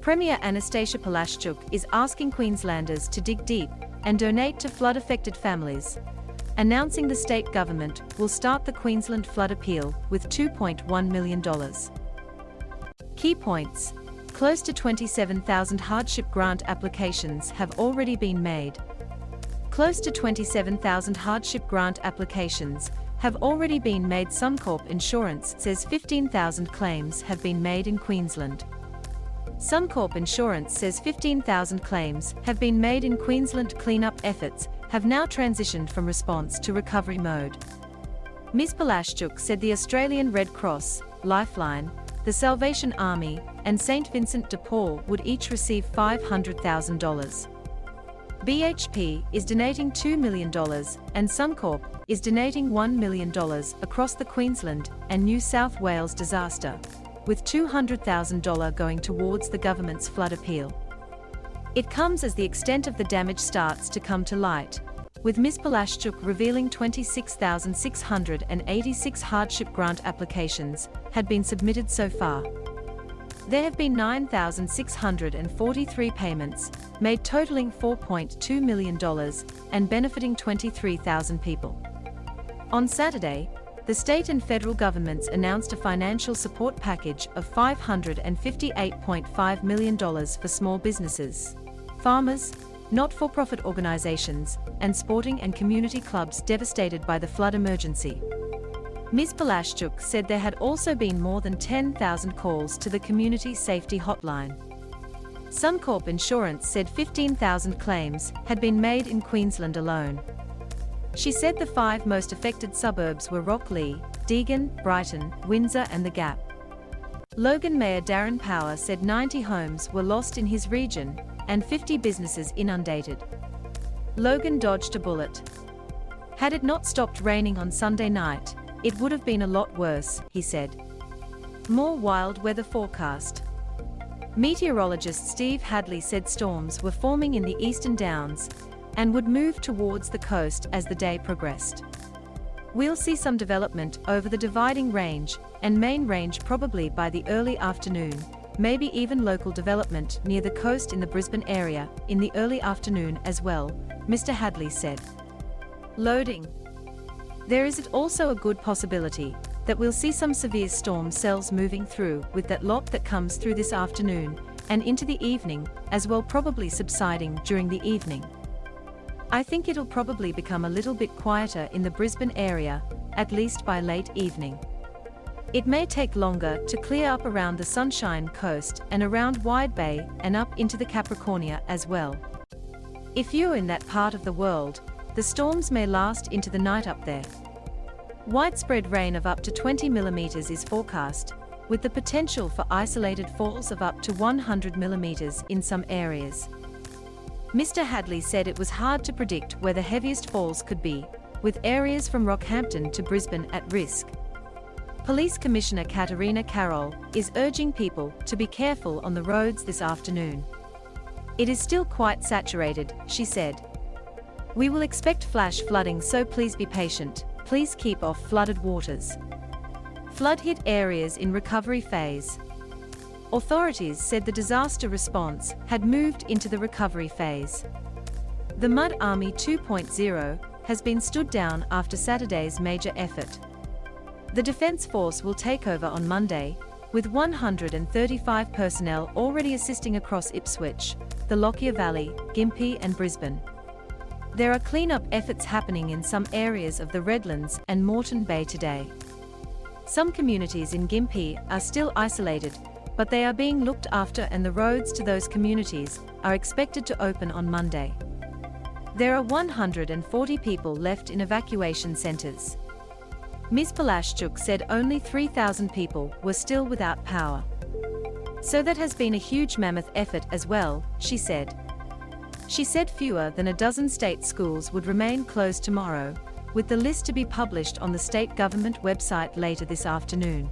Premier Annastacia Palaszczuk is asking Queenslanders to dig deep and donate to flood-affected families, announcing the state government will start the Queensland flood appeal with $2.1 million. Key points: close to 27,000 hardship grant applications have already been made. Close to 27,000 hardship grant applications have already been made. Suncorp Insurance says 15,000 claims have been made in Queensland. Suncorp Insurance says 15,000 claims have been made in Queensland. Cleanup efforts have now transitioned from response to recovery mode. Ms. Palaszczuk said the Australian Red Cross, Lifeline, the Salvation Army, and St. Vincent de Paul would each receive $500,000. BHP is donating $2 million, and Suncorp is donating $1 million across the Queensland and New South Wales disaster, with $200,000 going towards the government's flood appeal. It comes as the extent of the damage starts to come to light, with Ms. Palaszczuk revealing 26,686 hardship grant applications had been submitted so far. There have been 9,643 payments made totaling $4.2 million and benefiting 23,000 people. On Saturday, the state and federal governments announced a financial support package of $558.5 million for small businesses, farmers, not-for-profit organizations, and sporting and community clubs devastated by the flood emergency. Ms. Palaszczuk said there had also been more than 10,000 calls to the Community Safety Hotline. Suncorp Insurance said 15,000 claims had been made in Queensland alone. She said the 5 most affected suburbs were Rocklea, Deagon, Brighton, Windsor and the Gap. Logan Mayor Darren Power said 90 homes were lost in his region and 50 businesses inundated. Logan dodged a bullet. Had it not stopped raining on Sunday night, it would have been a lot worse, he said. More wild weather forecast. Meteorologist Steve Hadley said storms were forming in the Eastern Downs and would move towards the coast as the day progressed. We'll see some development over the Dividing Range and Main Range probably by the early afternoon, maybe even local development near the coast in the Brisbane area in the early afternoon as well, Mr. Hadley said. Loading. There is also a good possibility that we'll see some severe storm cells moving through with that lot that comes through this afternoon and into the evening as well, probably subsiding during the evening. I think it'll probably become a little bit quieter in the Brisbane area, at least by late evening. It may take longer to clear up around the Sunshine Coast and around Wide Bay and up into the Capricornia as well. If you're in that part of the world, the storms may last into the night up there. Widespread rain of up to 20 millimeters is forecast, with the potential for isolated falls of up to 100 millimeters in some areas. Mr. Hadley said it was hard to predict where the heaviest falls could be, with areas from Rockhampton to Brisbane at risk. Police Commissioner Katarina Carroll is urging people to be careful on the roads this afternoon. It is still quite saturated, she said. We will expect flash flooding, so please be patient. Please keep off flooded waters. Flood-hit areas in recovery phase. Authorities said the disaster response had moved into the recovery phase. The Mud Army 2.0 has been stood down after Saturday's major effort. The Defence Force will take over on Monday, with 135 personnel already assisting across Ipswich, the Lockyer Valley, Gympie and Brisbane. There are cleanup efforts happening in some areas of the Redlands and Moreton Bay today. Some communities in Gympie are still isolated, but they are being looked after and the roads to those communities are expected to open on Monday. There are 140 people left in evacuation centres. Ms. Palaszczuk said only 3,000 people were still without power. So that has been a huge mammoth effort as well, she said. She said fewer than a dozen state schools would remain closed tomorrow, with the list to be published on the state government website later this afternoon.